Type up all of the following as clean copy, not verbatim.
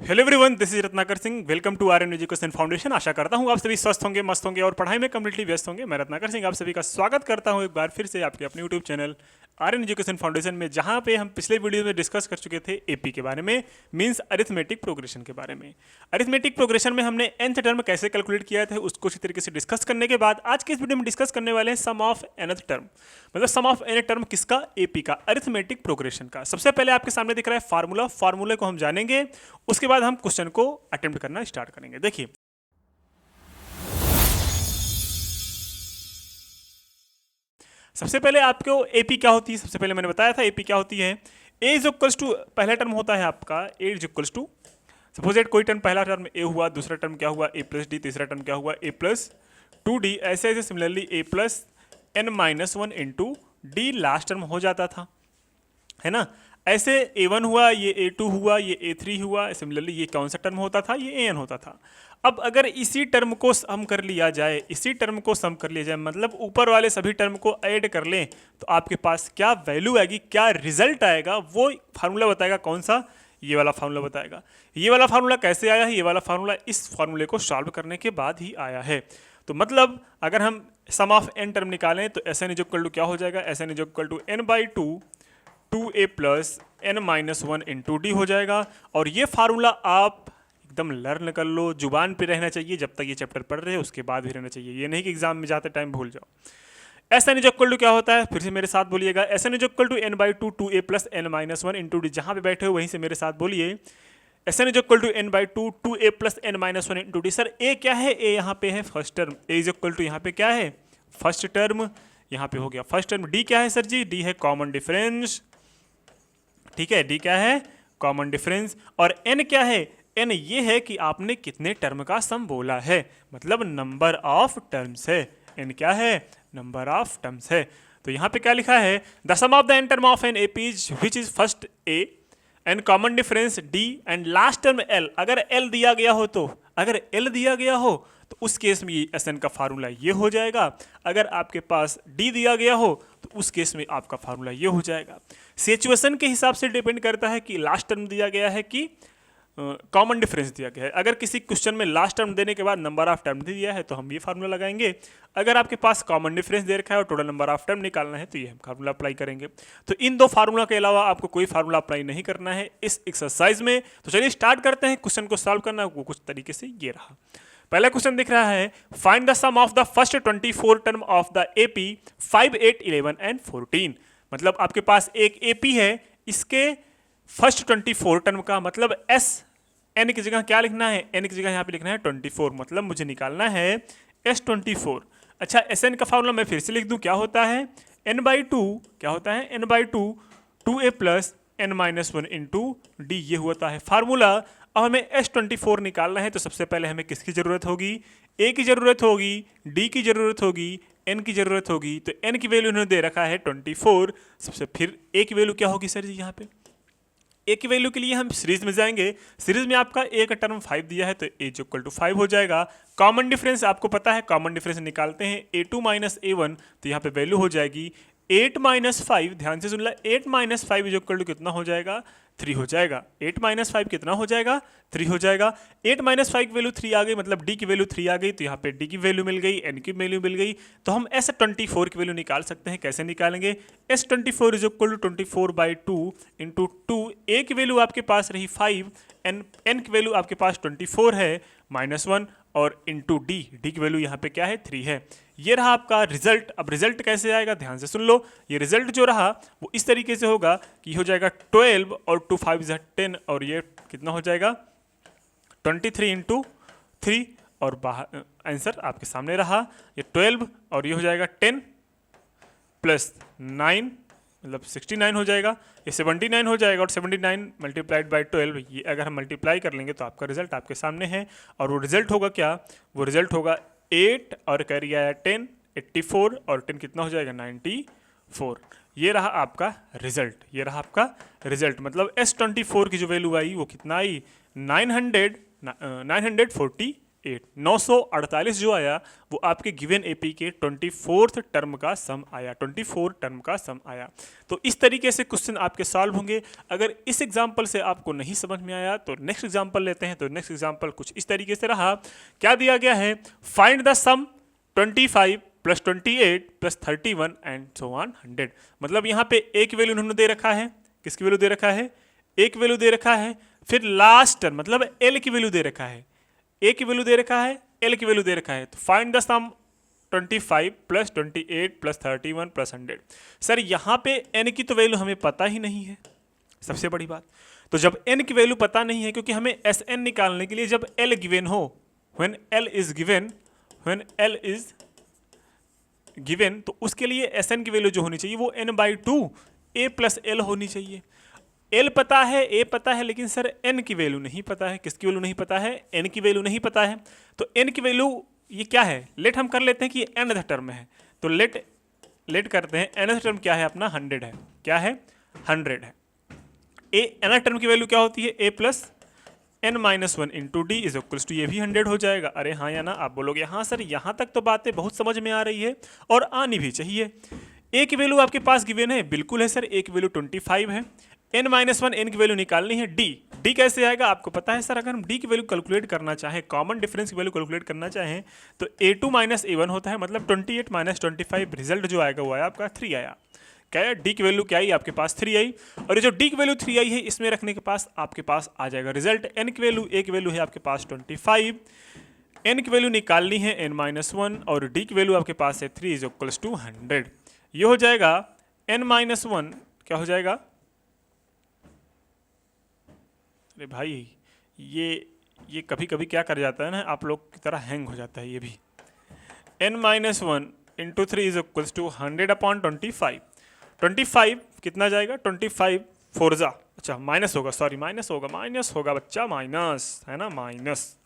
Hello everyone, this is Ratnakar Singh. Welcome to Aryan education foundation. आशा करता हूँ आप सभी स्वस्थ होंगे, मस्त होंगे और पढ़ाई में कम्प्लीटली व्यस्त होंगे। मैं रत्नाकर सिंह आप सभी का स्वागत करता हूँ एक बार फिर से आपके अपने YouTube channel Aryan education Foundation में, जहाँ पे हम पिछले वीडियो में डिस्कस कर चुके थे एपी के बारे में, मींस अरिथमेटिक प्रोग्रेशन के बारे में। अरिथमेटिक प्रोग्रेशन में हमने nth टर्म कैसे कैलकुलेट किया था उसको अच्छी तरीके से डिस्कस करने के बाद आज के इस वीडियो में डिस्कस करने वाले हैं सम ऑफ nth टर्म, मतलब सम ऑफ nth टर्म किसका? एपी का, अरिथमेटिक प्रोग्रेशन का। सबसे पहले आपके सामने दिख रहा है फार्मूला, फार्मूले को हम जानेंगे, उसके बाद हम क्वेश्चन को अटेम्प्ट करना स्टार्ट करेंगे। देखिए, सबसे पहले आपको एपी क्या होती है, सबसे पहले मैंने बताया था एपी क्या होती है। ए इज इक्वल्स टू, पहला टर्म होता है आपका A is equals to, suppose at कोई टर्म, पहला टर्म ए हुआ, दूसरा टर्म क्या हुआ ए प्लस डी, तीसरा टर्म क्या हुआ ए प्लस 2d, ऐसे ऐसे similarly A plus N minus 1 into D last term हो जाता था, है ना। ऐसे a1 हुआ, ये a2 हुआ, ये a3 हुआ, सिमिलरली ये कौन सा टर्म होता था? ये an होता था। अब अगर इसी टर्म को सम कर लिया जाए, इसी टर्म को सम कर लिया जाए, मतलब ऊपर वाले सभी टर्म को ऐड कर लें, तो आपके पास क्या वैल्यू आएगी, क्या रिजल्ट आएगा, वो फार्मूला बताएगा। कौन सा? ये वाला फार्मूला बताएगा। ये वाला फार्मूला कैसे आया है? ये वाला फार्मूला इस फार्मूले को सॉल्व करने के बाद ही आया है। तो मतलब अगर हम सम ऑफ n टर्म निकालें तो S N is equal to क्या हो जाएगा? S N is equal to n by 2a plus N minus 1 into D हो जाएगा। और ये फार्मूला आप एकदम लर्न कर लो, जुबान पे रहना चाहिए जब तक ये चैप्टर पढ़ रहे हैं, उसके बाद भी रहना चाहिए। ये नहीं कि एग्जाम में जाते टाइम भूल जाओ। S N is equal to क्या होता है? फिर से मेरे साथ बोलिएगा। S N is equal to n by 2a plus N minus 1 into D. जहाँ पे बैठे हो वहीं से मेरे साथ बोलिए। S N is equal to n by 2a plus N minus 1 into D. Sir A क्या है? ए यहाँ पे है first term. A is equal to यहाँ पे क्या है? First term. यहाँ पे हो गया फर्स्ट टर्म। डी क्या है सर जी? डी है कॉमन डिफरेंस, ठीक है। डी क्या है? Common difference. और एन क्या है? एन ये है कि आपने कितने टर्म का सम बोला है, मतलब नंबर ऑफ टर्म्स है। एन क्या है? नंबर ऑफ टर्म्स है। तो यहाँ पे क्या लिखा है? The sum of the N term of an AP which is first A and common difference D and last term L. अगर एल दिया गया हो तो, अगर एल दिया गया हो तो उस केस में एस एन का फार्मूला ये हो जाएगा। अगर आपके पास डी दिया गया हो तो उस केस में आपका फार्मूला ये हो जाएगा। सिचुएशन के हिसाब से डिपेंड करता है कि लास्ट टर्म दिया गया है कि कॉमन डिफरेंस दिया गया है। अगर किसी क्वेश्चन में लास्ट टर्म देने के बाद नंबर ऑफ टर्म दिया है तो हम ये फार्मूला लगाएंगे। अगर आपके पास कॉमन डिफरेंस दे रखा है और टोटल नंबर ऑफ टर्म निकालना है तो ये हम फार्मूला अप्लाई करेंगे। तो इन दो फार्मूला के अलावा आपको कोई फार्मूला अप्लाई नहीं करना है इस एक्सरसाइज में। तो चलिए स्टार्ट करते हैं क्वेश्चन को सॉल्व करना। वो कुछ तरीके से ये रहा। पहला क्वेश्चन दिख रहा है, find the sum of the first 24 term of the AP 5, 8, 11 and 14। मतलब आपके पास एक एपी है, इसके फर्स्ट 24 टर्म का, मतलब एस एन की जगह क्या लिखना है? एन की जगह यहाँ पे लिखना है 24, मतलब मुझे निकालना है S24। अच्छा, एस एन का फार्मूला मैं फिर से लिख दूं, क्या होता है? n बाई 2, क्या होता है? n by 2a plus N minus 1 into D, ये होता है फार्मूला। अब हमें S24 निकालना है तो सबसे पहले हमें किसकी जरूरत होगी? ए की जरूरत होगी, डी की जरूरत होगी, एन की जरूरत होगी। तो एन की वैल्यू उन्होंने दे रखा है 24। सबसे फिर ए की वैल्यू क्या होगी सर जी? यहाँ पे ए की वैल्यू के लिए हम सीरीज में जाएंगे। सीरीज में आपका ए का टर्म 5 दिया है तो ए इज इक्वल टू 5 हो जाएगा। कॉमन डिफरेंस आपको पता है, कॉमन डिफरेंस निकालते हैं a2 माइनस a1, तो यहाँ पे वैल्यू हो जाएगी 8 माइनस 5। ध्यान से सुन ला, 8 माइनस 5 इज इक्वल टू कितना हो जाएगा? 3 हो जाएगा। 8 माइनस 5 कितना हो जाएगा? 3 हो जाएगा। 8 माइनस 5 की वैल्यू 3 आ गई, मतलब डी की वैल्यू 3 आ गई, तो यहाँ पे डी की वैल्यू मिल गई, एन की वैल्यू मिल गई। तो हम S24 की वैल्यू निकाल सकते हैं। कैसे निकालेंगे? S24 is equal to 24 by 2 into 2। A की वैल्यू आपके पास रही 5, एन की वैल्यू आपके पास 24 है, माइनस 1 और इंटू डी, डी की वैल्यू यहाँ पे क्या है? 3 है। ये रहा आपका रिजल्ट। अब रिजल्ट कैसे आएगा? ध्यान से सुन लो। ये रिजल्ट जो रहा वो इस तरीके से होगा कि हो जाएगा 12 और 2 5 10, और ये कितना हो जाएगा? 23 इंटू 3, और बाहर आंसर आपके सामने रहा। ये 12 और ये हो जाएगा 10 प्लस 9, मतलब 69 हो जाएगा। ये 79 हो जाएगा, और 79 मल्टीप्लाइड बाई 12, ये अगर हम मल्टीप्लाई कर लेंगे तो आपका रिजल्ट आपके सामने है। और वो रिजल्ट होगा क्या? वो रिजल्ट होगा 8 और कैरी आया 10, 84 और 10 कितना हो जाएगा? 94। ये रहा आपका रिजल्ट, ये रहा आपका रिजल्ट। मतलब S24 की जो वैल्यू आई वो कितना आई? 949 8। 948 जो आया वो आपके गिवन एपी के 24th टर्म का सम आया, 24 टर्म का सम आया। तो इस तरीके से क्वेश्चन आपके सॉल्व होंगे। अगर इस एग्जाम्पल से आपको नहीं समझ में आया तो नेक्स्ट एग्जाम्पल लेते हैं। तो नेक्स्ट एग्जाम्पल कुछ इस तरीके से रहा। क्या दिया गया है? Find the sum 25 plus 28 plus 31 and so on 100। मतलब यहाँ पे एक वैल्यू उन्होंने दे रखा है। किसकी वैल्यू दे रखा है? एक वैल्यू दे रखा है। फिर लास्ट टर्म मतलब एल की वैल्यू दे रखा है। ए की वैल्यू दे रखा है, एल की वैल्यू दे रखा है। तो find the sum 25 plus 28 plus 31 plus 100। Sir यहाँ पे एन की तो वैल्यू हमें पता ही नहीं है, सबसे बड़ी बात। तो जब एन की वैल्यू पता नहीं है, क्योंकि हमें एस एन निकालने के लिए जब एल गिवन हो, व्हेन एल इज गिवन, तो उसके लिए एस एन की वैल्यू जो होनी चाहिए वो n/2 ए प्लस एल होनी चाहिए। एल पता है, ए पता है, लेकिन सर एन की वैल्यू नहीं पता है। किसकी वैल्यू नहीं पता है? एन की वैल्यू नहीं पता है। तो एन की वैल्यू ये क्या है? लेट हम कर लेते हैं कि nth टर्म है। तो लेट करते हैं nth टर्म क्या है अपना? 100 है। क्या है? 100 है। ए nth टर्म की वैल्यू क्या होती है? A plus n-1 into d is equals to, ये भी 100 हो जाएगा। अरे हाँ या ना? आप बोलोगे हाँ सर, यहाँ तक तो बातें बहुत समझ में आ रही है और आनी भी चाहिए। ए की वैल्यू आपके पास गिवन है, बिल्कुल है सर। ए की वैल्यू 25 है। n-1 एन की वैल्यू निकालनी है। डी कैसे आएगा आपको पता है सर? अगर हम डी की वैल्यू कैलकुलेट करना चाहें, कॉमन डिफरेंस की वैल्यू कैलकुलेट करना चाहें, तो a2 माइनस a1 होता है। मतलब 28 माइनस 25, रिजल्ट जो आएगा वो आया आपका 3 आया। क्या है? डी की वैल्यू क्या आई? आपके पास 3 आई। और ये जो डी की वैल्यू 3 आई है, इसमें रखने के पास आपके पास आ जाएगा रिजल्ट। एन की वैल्यू, ए की वैल्यू है आपके पास 25, एन की वैल्यू निकालनी है n-1 और डी की वैल्यू आपके पास है 3 इज इक्वल्स टू 100। ये हो जाएगा n-1, क्या हो जाएगा? अरे भाई ये कभी कभी क्या कर जाता है ना, आप लोग की तरह हैंग हो जाता है ये भी। n-1 into 3 is equals to 100/25। 25 कितना जाएगा? 25 4 अच्छा माइनस होगा, सॉरी माइनस होगा बच्चा, माइनस है ना, माइनस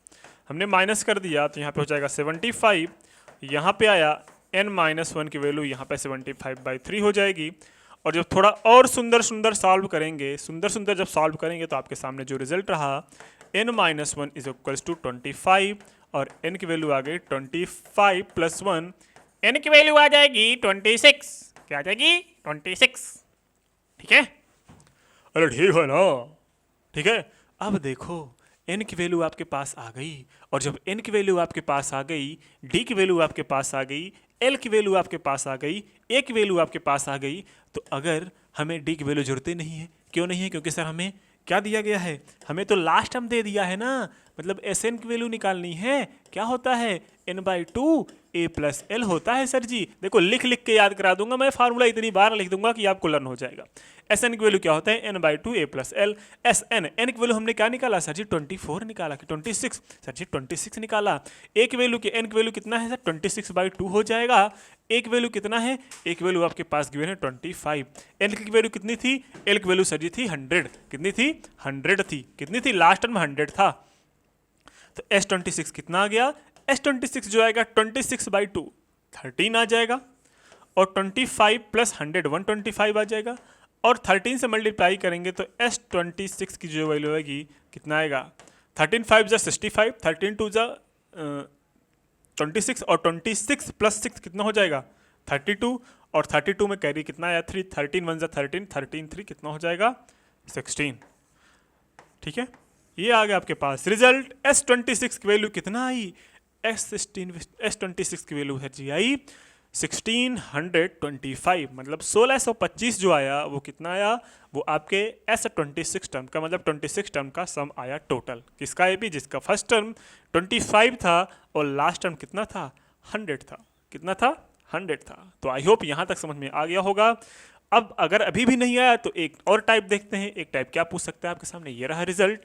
हमने माइनस कर दिया तो यहाँ पे हो जाएगा 75। यहाँ पे आया n-1 की वैल्यू यहाँ पे 75/3 हो जाएगी। और जब थोड़ा और सुंदर सॉल्व करेंगे, सुंदर जब सॉल्व करेंगे तो आपके सामने जो रिजल्ट रहा n-1 इज इक्वल्स टू 25 और n की वैल्यू आ गई 25 प्लस 1, n की वैल्यू आ जाएगी 26। क्या आ जाएगी? 26। ठीक है? अरे ठीक है ना? ठीक है। अब देखो n की वैल्यू आपके पास आ गई, और जब n की वैल्यू आपके पास आ गई, d की वैल्यू आपके पास आ गई, l की वैल्यू आपके पास आ गई, a की वैल्यू आपके पास आ गई, तो अगर हमें d की वैल्यू जरूरत नहीं है, क्यों नहीं है? क्योंकि सर हमें क्या दिया गया है? हमें तो लास्ट टर्म दे दिया है ना, मतलब एस एन की वैल्यू निकालनी है। क्या होता है? n/2 a प्लस एल होता है सर जी। देखो लिख के याद करा दूंगा मैं, फार्मूला इतनी बार लिख दूंगा कि आपको लर्न हो जाएगा। एस एन की वैल्यू क्या होता है? n/2 a plus L. S N की वैल्यू हमने क्या निकाला सर जी? 24 निकाला कि 26? सर जी 26 निकाला। ए की वैल्यू एन की वैल्यू कितना है सर? 26/2 हो जाएगा। ए की वैल्यू कितना है? ए की वैल्यू आपके पास गिवन है 25। एन की वैल्यू कितनी थी? एल की वैल्यू सर जी थी 100। कितनी थी? 100 थी। कितनी थी? लास्ट टर्म 100 था। तो S26 कितना आ गया? S26 जो आएगा 26/2 13 आ जाएगा, और 25 प्लस 100 125 आ जाएगा, और 13 से मल्टीप्लाई करेंगे तो S26 की जो वैल्यू आएगी कितना आएगा? 13 5 जा 65, 13 2 जा 26, और 26 प्लस 6 कितना हो जाएगा? 32, और 32 में कैरी कितना आया? 3, 13 1 जा 13, 13 3 कितना हो जाएगा? 16। ठीक है, ये आ गया आपके पास रिजल्ट। S26 की वैल्यू कितना आई? S26 की वैल्यू है जी आई 1625, मतलब 1625 जो आया वो कितना आया? वो आपके S26 टर्म का, मतलब 26 टर्म का सम आया टोटल। किसका? एपी, जिसका फर्स्ट टर्म 25 था और लास्ट टर्म कितना था? 100 था। कितना था? 100 था। तो आई होप यहाँ तक समझ में आ गया होगा। अब अगर अभी भी नहीं आया तो एक और टाइप देखते हैं। एक टाइप क्या पूछ सकता है आपके सामने? ये रहा रिजल्ट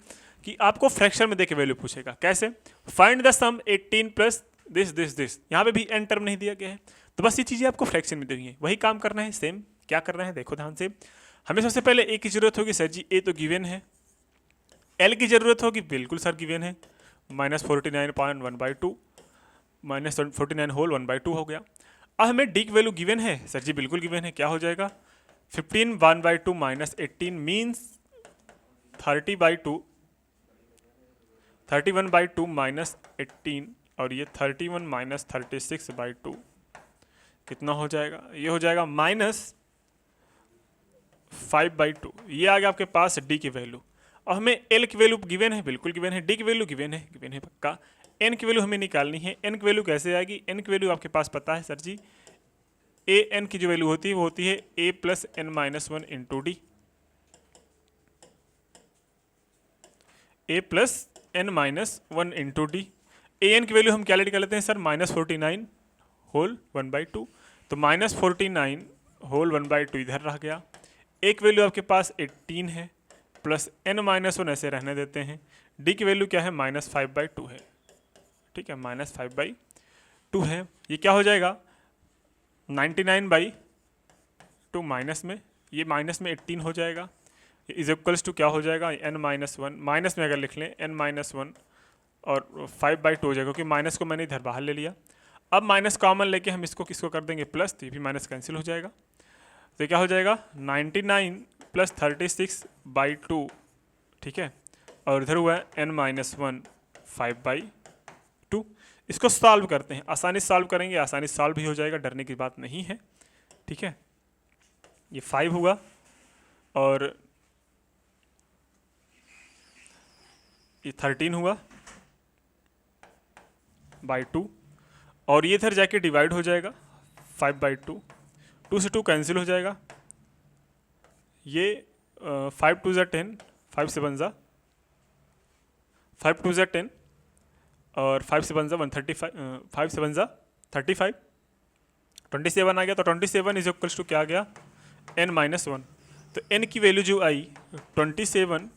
कि आपको फ्रैक्शन में देके वैल्यू पूछेगा। कैसे? Find the sum 18 plus this. यहाँ पे भी एन टर्म नहीं दिया गया है, तो बस ये चीज़ें आपको फ्रैक्शन में देंगे। वही काम करना है, सेम। क्या करना है देखो ध्यान से। हमें सबसे पहले ए की जरूरत होगी। सर जी ए तो गिवन है। एल की जरूरत होगी, बिल्कुल सर गिवन है, -49.1/2 -49 होल 1/2 हो गया। अब हमें डी की वैल्यू गिवन है। सर जी बिल्कुल गिवन है। क्या हो जाएगा? 15 1/2 -18 मीन्स 30/2 31/2 माइनस 18 और ये 31 माइनस 36/2 कितना हो जाएगा? ये हो जाएगा -5/2। ये आ गया आपके पास डी की वैल्यू। और हमें एल की वैल्यू गिवन है, बिल्कुल गिवन है। डी की वैल्यू गिवन है पक्का। एन की वैल्यू हमें निकालनी है। एन की वैल्यू कैसे आएगी? एन की वैल्यू आपके पास पता है सर जी, ए एन की जो वैल्यू होती है वो होती है a plus N minus 1 into d. A plus N minus 1 into d. A n की वैल्यू हम क्या निकाल लेते हैं सर? -49 होल 1/2। तो -49 होल 1/2 इधर रह गया। एक वैल्यू आपके पास 18 है, प्लस एन माइनस 1 ऐसे रहने देते हैं। डी की वैल्यू क्या है? -5/2 है। ठीक है, -5/2 है। ये क्या हो जाएगा? 99/2 माइनस में, ये माइनस में 18 हो जाएगा। इज इक्वल्स टू क्या हो जाएगा? n माइनस 1, माइनस में अगर लिख लें n माइनस 1 और 5/2 हो जाएगा, क्योंकि माइनस को मैंने इधर बाहर ले लिया। अब माइनस कॉमन लेके हम इसको किसको कर देंगे? प्लस, तो ये भी माइनस कैंसिल हो जाएगा। तो क्या हो जाएगा? 99 प्लस 36/2, ठीक है, और इधर हुआ है n माइनस 1 5/2। इसको सॉल्व करते हैं, आसानी से सॉल्व करेंगे, आसानी से सॉल्व भी हो जाएगा, डरने की बात नहीं है। ठीक है, ये 5 हुआ और ये 13 हुआ बाई 2, और ये इधर जाके डिवाइड हो जाएगा 5/2। 2 से 2 कैंसिल हो जाएगा। ये 5 2 ज़ा 10, 5 7 ज़ा 5 2 ज़ा 10 और 5 7 ज़ा 135, 5 7 ज़ा 35, 27 आ गया। तो 27 इज इक्वल्स टू क्या आ गया? n minus 1। तो n की वैल्यू जो आई 27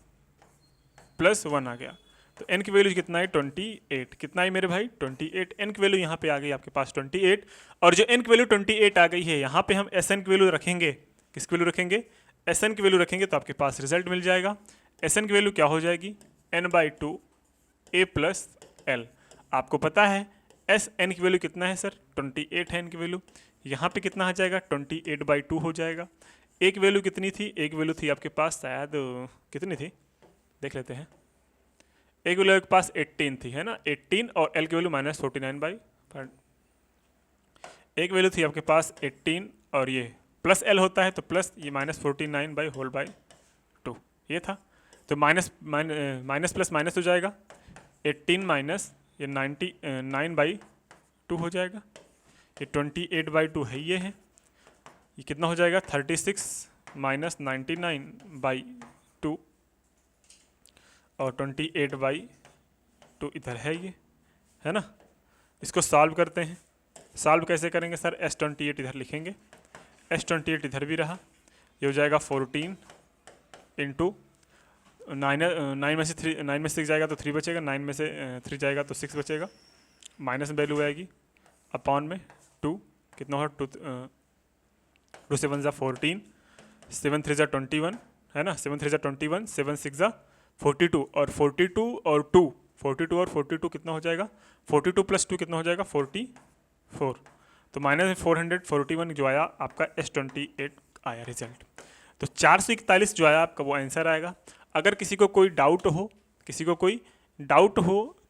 प्लस 1 आ गया। तो n की वैल्यू कितना है? 28। कितना है मेरे भाई? 28। n की वैल्यू यहाँ पे आ गई आपके पास 28, और जो n की वैल्यू 28 आ गई है, यहाँ पे हम Sn की वैल्यू रखेंगे। किसकी वैल्यू रखेंगे? Sn की वैल्यू रखेंगे, तो आपके पास रिजल्ट मिल जाएगा। Sn की वैल्यू क्या हो जाएगी? n/2 a plus l। आपको पता है Sn की वैल्यू कितना है सर? 28 है n की वैल्यू। यहाँ पे कितना आ जाएगा? 28/2 हो जाएगा। एक वैल्यू कितनी थी? एक वैल्यू थी आपके पास शायद, कितनी थी देख लेते हैं। एक वैल्यू आपके पास 18 थी, है ना, 18, और l की वैल्यू -49/5। एक वैल्यू थी आपके पास 18 और ये प्लस l होता है, तो प्लस ये -49/2 ये था। तो माइनस प्लस माइनस हो जाएगा, 18 माइनस ये 99/2 हो जाएगा। ये 28/2 है, ये है। ये कितना हो जाएगा? 36 माइनस 99/2 और 28/2 इधर है, ये है ना। इसको सॉल्व करते हैं। सॉल्व कैसे करेंगे सर? S28 इधर लिखेंगे, S28 इधर भी रहा। ये हो जाएगा 14 इंटू 9 में से 3, 9 में से 6 जाएगा तो 3 बचेगा, 9 में से 3 जाएगा तो 6 बचेगा, माइनस में वैल्यू आएगी, अपॉन में 2, कितना होगा? 2 7 ज़ा 14, 7 3 ज़ा 21, है ना, 7 3 ज़ा 21, 7 6 ज़ा 42, और 42 और 2, 42 और 42 कितना हो जाएगा? 42 प्लस 2 कितना हो जाएगा? 44। तो -441 जो आया आपका S28 आया रिजल्ट। तो 441 जो आया आपका वो आंसर आएगा। अगर किसी को कोई डाउट हो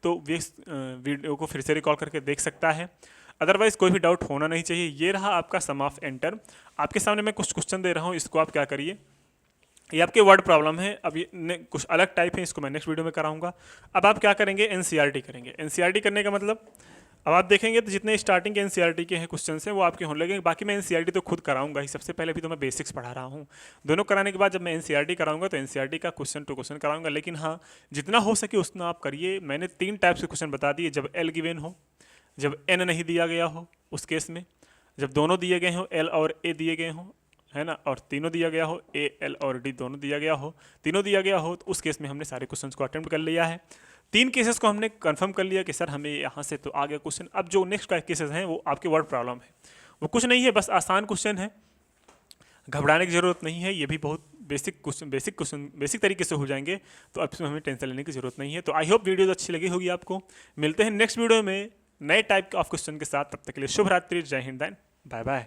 तो वीडियो को फिर से रिकॉल करके देख सकता है, अदरवाइज कोई भी डाउट होना नहीं चाहिए। ये रहा आपका सम ऑफ एन टर्म। आपके सामने मैं कुछ क्वेश्चन दे रहा हूँ, इसको आप क्या करिए, ये आपके वर्ड प्रॉब्लम है। अब ये कुछ अलग टाइप है, इसको मैं नेक्स्ट वीडियो में कराऊंगा। अब आप क्या करेंगे? एनसीईआरटी करेंगे। एनसीईआरटी करने का मतलब अब आप देखेंगे तो जितने स्टार्टिंग के एनसीईआरटी के हैं क्वेश्चन हैं वो आपके होने लगेंगे। बाकी मैं एनसीईआरटी तो खुद कराऊंगा ही। सबसे पहले भी तो मैं बेसिक्स पढ़ा रहा हूँ। दोनों कराने के बाद जब मैं एनसीईआरटी कराऊंगा तो एनसीईआरटी का क्वेश्चन टू क्वेश्चन कराऊंगा। लेकिन हाँ, जितना हो सके उतना आप करिए। मैंने 3 टाइप से क्वेश्चन बता दिए, जब एल गिवन हो, जब एन नहीं दिया गया हो उस केस में, जब दोनों दिए गए हों, एल और ए दिए गए हों, है ना, और तीनों दिया गया हो, ए एल और डी दोनों दिया गया हो, तीनों दिया गया हो, तो उस केस में हमने सारे क्वेश्चंस को अटेम्प्ट कर लिया है। 3 केसेस को हमने कंफर्म कर लिया कि सर हमें यहाँ से तो आ गया क्वेश्चन। अब जो नेक्स्ट केसेस हैं वो आपके वर्ड प्रॉब्लम है, वो कुछ नहीं है, बस आसान क्वेश्चन है, घबराने की ज़रूरत नहीं है। ये भी बहुत बेसिक तरीके से हो जाएंगे, तो अब इसमें हमें टेंशन लेने की ज़रूरत नहीं है। तो आई होप वीडियो अच्छी लगी होगी आपको। मिलते हैं नेक्स्ट वीडियो में नए टाइप ऑफ क्वेश्चन के साथ। तब तक के लिए शुभ रात्रि, जय हिंद, बाय बाय।